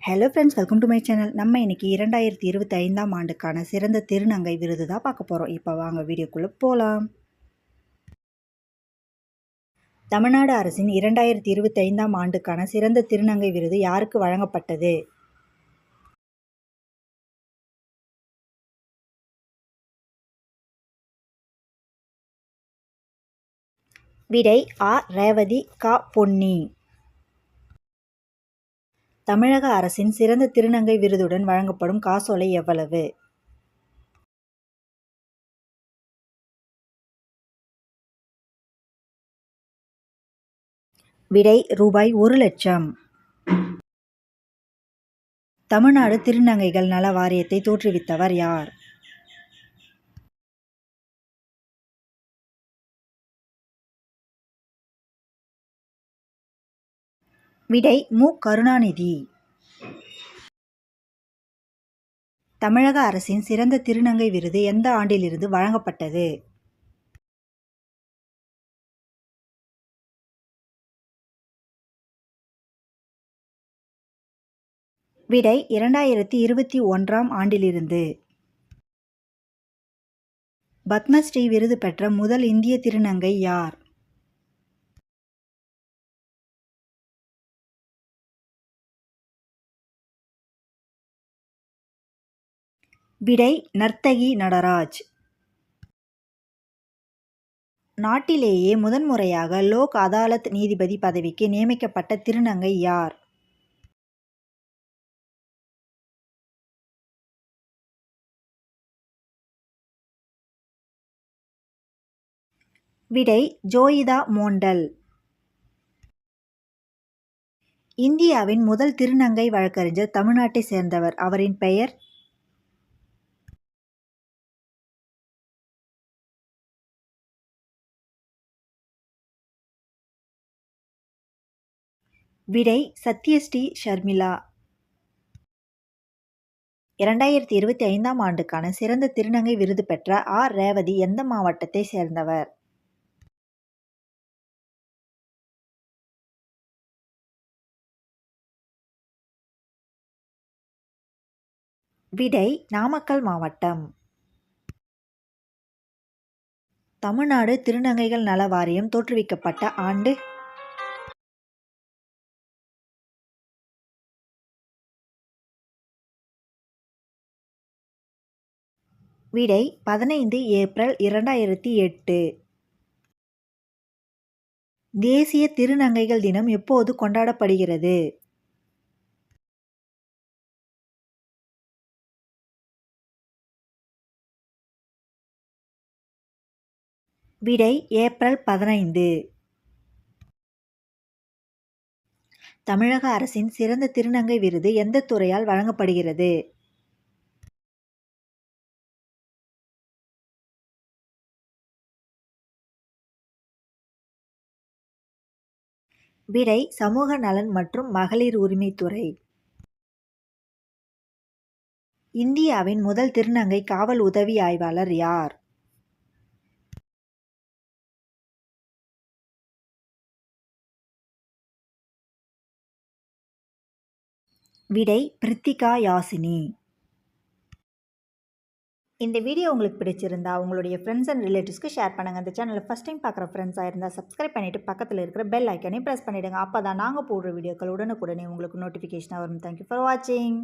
Hello friends, welcome to my channel. நம்ம இன்னைக்கு 2025ஆம் ஆண்டுக்கான சிறந்த திருநங்கை விருது தான் பார்க்க போகிறோம். இப்போ வாங்க வீடியோக்குள்ளே போகலாம். தமிழ்நாடு அரசின் 2025ஆம் ஆண்டுக்கான சிறந்த திருநங்கை விருது யாருக்கு வழங்கப்பட்டது? விடை ஆ. ரேவதி. க. பொன்னி. தமிழக அரசின் சிறந்த திருநங்கை விருதுடன் வழங்கப்படும் காசோலை எவ்வளவு? விடை ரூபாய் 1,00,000. தமிழ்நாடு திருநங்கைகள் நல வாரியத்தை தோற்றுவித்தவர் யார்? விடை மு. கருணாநிதி. தமிழக அரசின் சிறந்த திருநங்கை விருது எந்த ஆண்டிலிருந்து வழங்கப்பட்டது? விடை 2021ஆம் ஆண்டிலிருந்து. பத்மஸ்ரீ விருது பெற்ற முதல் இந்திய திருநங்கை யார்? விடை நர்த்தகி நடராஜ். நாட்டிலேயே முதன்முறையாக லோக் அதாலத் நீதிபதி பதவிக்கு நியமிக்கப்பட்ட திருநங்கை யார்? விடை ஜோயிதா மோண்டல். இந்தியாவின் முதல் திருநங்கை வழக்கறிஞர் தமிழ்நாட்டை சேர்ந்தவர். அவரின் பெயர்? விடை சத்யஸ்ரீ ஷர்மிளா. 2025ஆம் ஆண்டுக்கான சிறந்த திருநங்கை விருது பெற்ற ஆ. ரேவதி எந்த மாவட்டத்தை சேர்ந்தவர்? விடை நாமக்கல் மாவட்டம். தமிழ்நாடு திருநங்கைகள் நல வாரியம் தோற்றுவிக்கப்பட்ட ஆண்டு? விடை 15 ஏப்ரல் 2008. தேசிய திருநங்கைகள் தினம் எப்போது கொண்டாடப்படுகிறது? விடை ஏப்ரல் 15. தமிழக அரசின் சிறந்த திருநங்கை விருது எந்த துறையால் வழங்கப்படுகிறது? விடை சமூக நலன் மற்றும் மகளிர் உரிமைத்துறை. இந்தியாவின் முதல் திருநங்கை காவல் உதவி ஆய்வாளர் யார்? விடை பிரித்திகா யாசினி. இந்த வீடியோ உங்களுக்கு பிடிச்சிருந்தா உங்களுடைய ஃப்ரெண்ட்ஸ் அண்ட் ரிலேட்டிவ்ஸ்க்கு ஷேர் பண்ணுங்கள். இந்த சேனலை ஃபஸ்ட் டைம் பார்க்குற ஃப்ரெண்ட்ஸாக இருந்தால் சப்ஸ்கிரைப் பண்ணிவிட்டு பக்கத்தில் இருக்கிற பெல் ஐக்கனையும் ப்ரெஸ் பண்ணிவிடுங்க. அப்போ தான் நாங்கள் போடுற வீடியோக்கள் உடனுக்குடனே உங்களுக்கு நோட்டிஃபிகேஷனாக வரும். தேங்க்யூ ஃபார் வாட்சிங்.